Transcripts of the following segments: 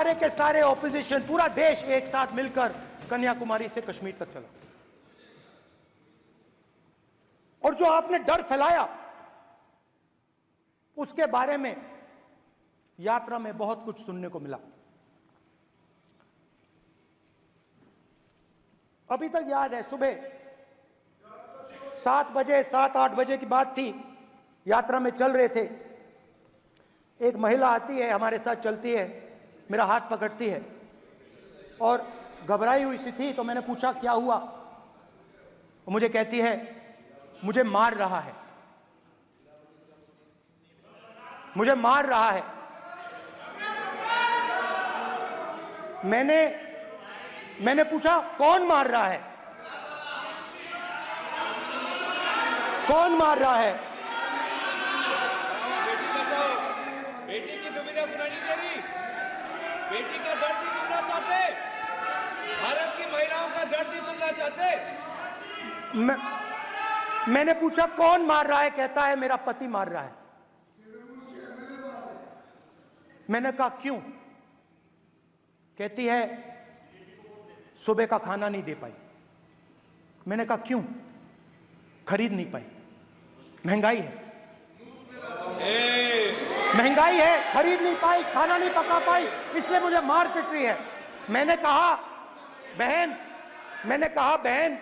सारे के सारे ऑपोजिशन, पूरा देश एक साथ मिलकर कन्याकुमारी से कश्मीर तक चला। और जो आपने डर फैलाया, उसके बारे में यात्रा में बहुत कुछ सुनने को मिला। अभी तक याद है, सुबह 7 बजे 7-8 बजे की बात थी, यात्रा में चल रहे थे। एक महिला आती है, हमारे साथ चलती है, मेरा हाथ पकड़ती है और घबराई हुई सी थी। तो मैंने पूछा क्या हुआ, वो मुझे कहती है मुझे मार रहा है, मुझे मार रहा है। मैंने पूछा कौन मार रहा है, कौन मार रहा है? बेटी बचाओ, बेटी की दुविधा सुनाई नहीं दे रही, बेटी का दर्द नहीं सुनना चाहते, भारत की महिलाओं का दर्द नहीं सुनना चाहते। मैंने पूछा कौन मार रहा है, कहता है मेरा पति मार रहा है। मैंने कहा क्यों? कहती है सुबह का खाना नहीं दे पाई। मैंने कहा क्यों? खरीद नहीं पाई, महंगाई है, महंगाई है, खरीद नहीं पाई, खाना नहीं पका पाई, इसलिए मुझे मार पिट रही है। मैंने कहा बहन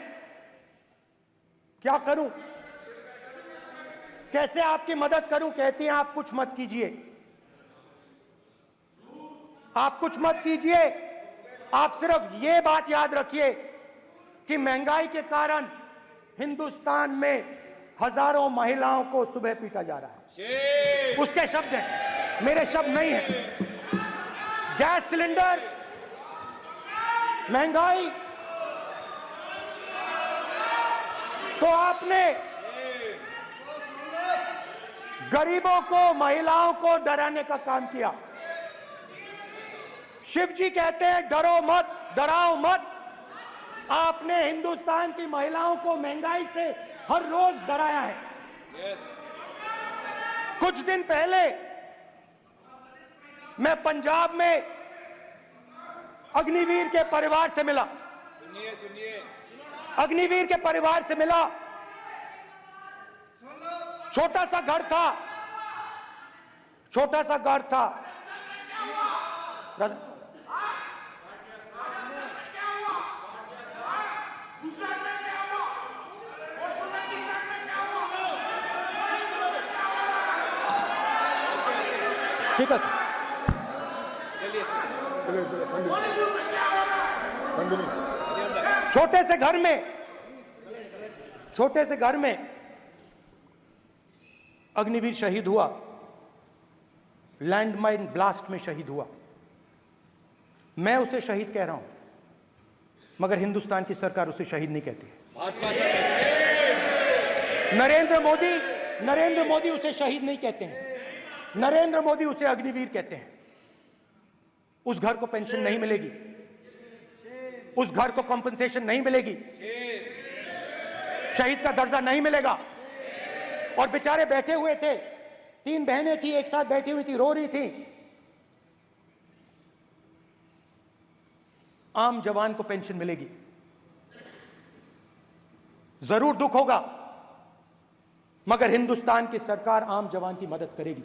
क्या करूं, कैसे आपकी मदद करूं? कहती हैं आप कुछ मत कीजिए, आप कुछ मत कीजिए, आप सिर्फ ये बात याद रखिए कि महंगाई के कारण हिंदुस्तान में हजारों महिलाओं को सुबह पीटा जा रहा है। उसके शब्द हैं, मेरे शब्द नहीं है। गैस सिलेंडर, महंगाई, तो आपने गरीबों को, महिलाओं को डराने का काम किया। शिव जी कहते हैं डरो मत, डराओ मत। आपने हिंदुस्तान की महिलाओं को महंगाई से हर रोज डराया है। कुछ दिन पहले मैं पंजाब में अग्निवीर के परिवार से मिला। सुनिए अग्निवीर के परिवार से मिला। छोटा सा घर था, छोटा सा घर था। ठीक है, छोटे से घर में अग्निवीर शहीद हुआ, लैंडमाइन ब्लास्ट में शहीद हुआ। मैं उसे शहीद कह रहा हूं, मगर हिंदुस्तान की सरकार उसे शहीद नहीं कहती। नरेंद्र मोदी उसे शहीद नहीं कहते हैं, नरेंद्र मोदी उसे अग्निवीर कहते हैं। उस घर को पेंशन नहीं मिलेगी, उस घर को कंपनसेशन नहीं मिलेगी, शहीद का दर्जा नहीं मिलेगा। और बेचारे बैठे हुए थे, 3 बहनें थी, एक साथ बैठी हुई थी, रो रही थी। आम जवान को पेंशन मिलेगी, जरूर दुख होगा, मगर हिंदुस्तान की सरकार आम जवान की मदद करेगी।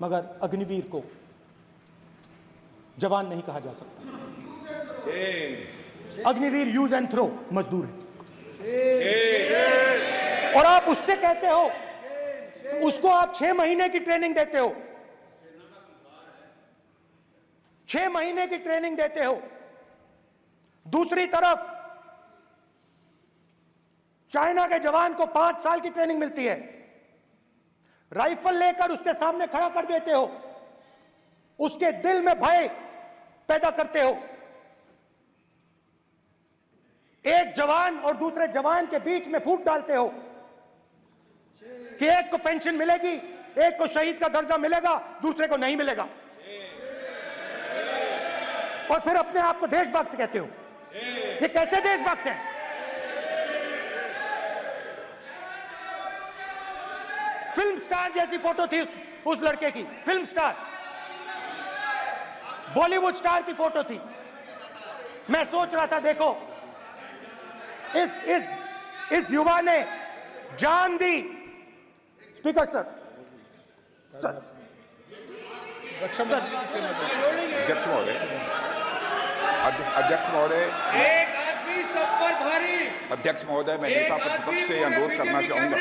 मगर अग्निवीर को जवान नहीं कहा जा सकता। अग्निवीर यूज एंड थ्रो मजदूर है। और आप उससे कहते हो, उसको आप 6 महीने की ट्रेनिंग देते हो, 6 महीने की ट्रेनिंग देते हो। दूसरी तरफ चाइना के जवान को 5 साल की ट्रेनिंग मिलती है, राइफल लेकर उसके सामने खड़ा कर देते हो, उसके दिल में भय पैदा करते हो। एक जवान और दूसरे जवान के बीच में फूट डालते हो कि एक को पेंशन मिलेगी, एक को शहीद का दर्जा मिलेगा, दूसरे को नहीं मिलेगा। और फिर अपने आप को देशभक्त कहते हो। ये कैसे देशभक्त हैं? फिल्म स्टार जैसी फोटो थी उस लड़के की, फिल्म स्टार। बॉलीवुड स्टार की फोटो थी। मैं सोच रहा था, देखो इस युवा ने जान दी। स्पीकर सर, अध्यक्ष महोदय, एक आदमी सब पर भारी। अध्यक्ष महोदय, मैं नेता प्रतिपक्ष से अनुरोध करना चाहूंगा,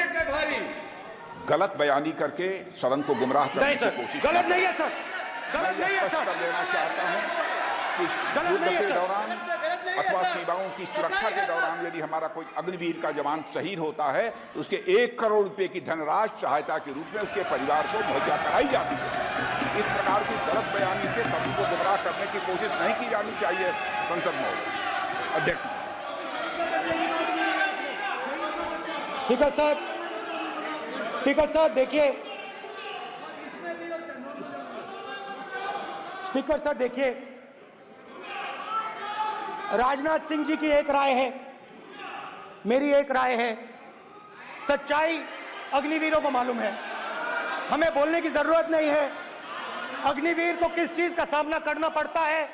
गलत बयानी करके सदन को गुमराह करने नहीं की सर, कोशिश गलत नहीं है सर, गलत नहीं है स्पष्ट सर, कर देना चाहता हूं कि गलत युद्ध नहीं है के सर। दौरान अथवा सीमाओं की सुरक्षा के दौरान यदि हमारा कोई अग्निवीर का जवान शहीद होता है तो उसके 1 करोड़ रुपए की धनराशि सहायता के रूप में उसके परिवार को मुहैया कराई जाती है। इस प्रकार की गलत बयानी से सभी को गुमराह करने की कोशिश नहीं की जानी चाहिए। संसद महोदय, अध्यक्ष। स्पीकर सर, स्पीकर सर देखिए, स्पीकर सर देखिए, राजनाथ सिंह जी की एक राय है, मेरी एक राय है। सच्चाई अग्निवीरों को मालूम है, हमें बोलने की जरूरत नहीं है। अग्निवीर को किस चीज का सामना करना पड़ता है,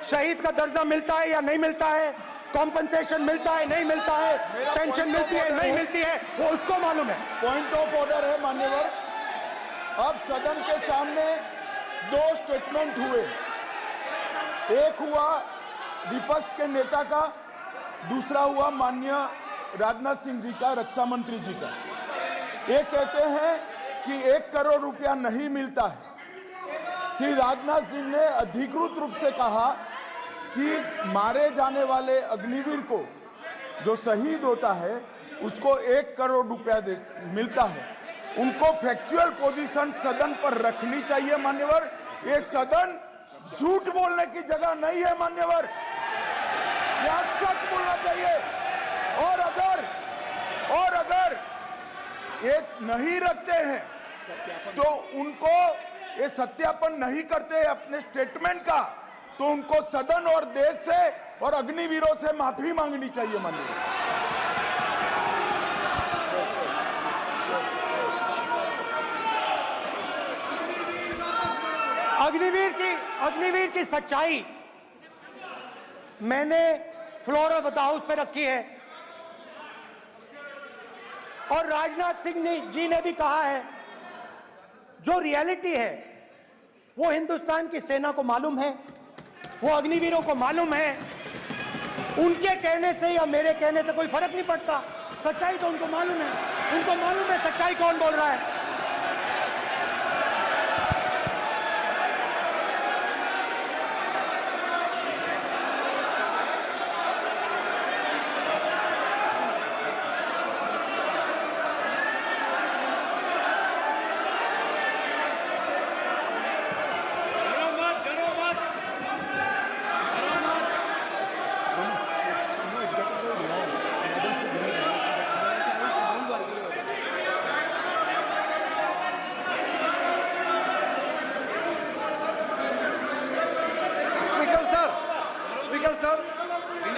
शहीद का दर्जा मिलता है या नहीं मिलता है, कॉम्पनसेशन मिलता है नहीं मिलता है, पेंशन मिलती है नहीं मिलती है, वो उसको मालूम है। पॉइंट ऑफ ऑर्डर है मान्यवर। अब सदन के सामने 2 स्टेटमेंट हुए, एक हुआ विपक्ष के नेता का, दूसरा हुआ माननीय राजनाथ सिंह जी का, रक्षा मंत्री जी का। ये कहते हैं कि 1 करोड़ रुपया नहीं मिलता है। श्री राजनाथ सिंह ने अधिकृत रूप से कहा कि मारे जाने वाले अग्निवीर को जो शहीद होता है उसको 1 करोड़ रुपया मिलता है। उनको फैक्चुअल पोजीशन सदन पर रखनी चाहिए मान्यवर। ये सदन झूठ बोलने की जगह नहीं है मान्यवर, यहाँ सच बोलना चाहिए। और अगर ये नहीं रखते हैं तो उनको ये सत्यापन नहीं करते अपने स्टेटमेंट का, तो उनको सदन और देश से और अग्निवीरों से माफी मांगनी चाहिए माननीय। अग्निवीर की सच्चाई मैंने फ्लोर ऑफ द हाउस पे रखी है, और राजनाथ सिंह जी ने भी कहा है, जो रियलिटी है वो हिंदुस्तान की सेना को मालूम है, वो अग्निवीरों को मालूम है। उनके कहने से या मेरे कहने से कोई फर्क नहीं पड़ता, सच्चाई तो उनको मालूम है, उनको मालूम है सच्चाई कौन बोल रहा है।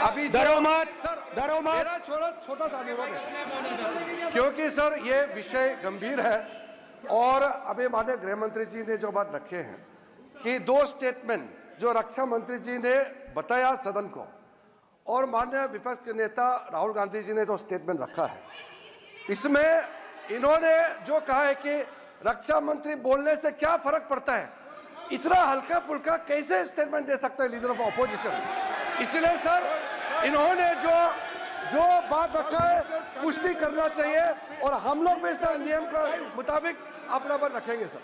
अभी मेरा छोटा सा अनुरोध है, क्योंकि सर ये विषय गंभीर है और अभी माननीय गृह मंत्री जी ने जो बात रखे हैं कि 2 स्टेटमेंट जो रक्षा मंत्री जी ने बताया सदन को और माननीय विपक्ष के नेता राहुल गांधी जी ने जो स्टेटमेंट रखा है, इसमें इन्होंने जो कहा है कि रक्षा मंत्री बोलने से क्या फर्क पड़ता है, इतना हल्का फुल्का कैसे स्टेटमेंट दे सकते हैं लीडर ऑफ ऑपोजिशन। इसलिए सर इन्होंने जो बात रखा है पुष्टि करना चाहिए और हम लोग भी सर नियम के मुताबिक अपना बात रखेंगे सर।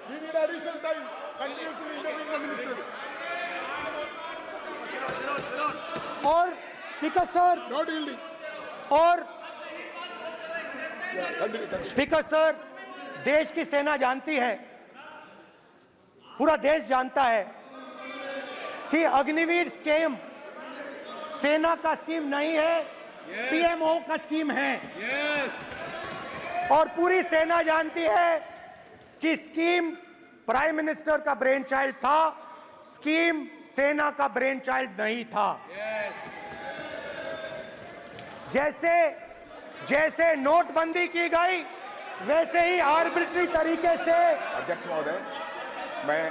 और स्पीकर सर, और स्पीकर सर, देश की सेना जानती है, पूरा देश जानता है कि अग्निवीर स्कीम सेना का स्कीम नहीं है, पीएमओ का स्कीम है। और पूरी सेना जानती है कि स्कीम प्राइम मिनिस्टर का ब्रेन चाइल्ड था, स्कीम सेना का ब्रेन चाइल्ड नहीं था। जैसे नोटबंदी की गई वैसे ही आर्बिट्री तरीके से। अध्यक्ष महोदय, मैं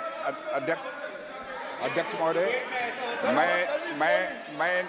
अध्यक्ष महोदय, मैं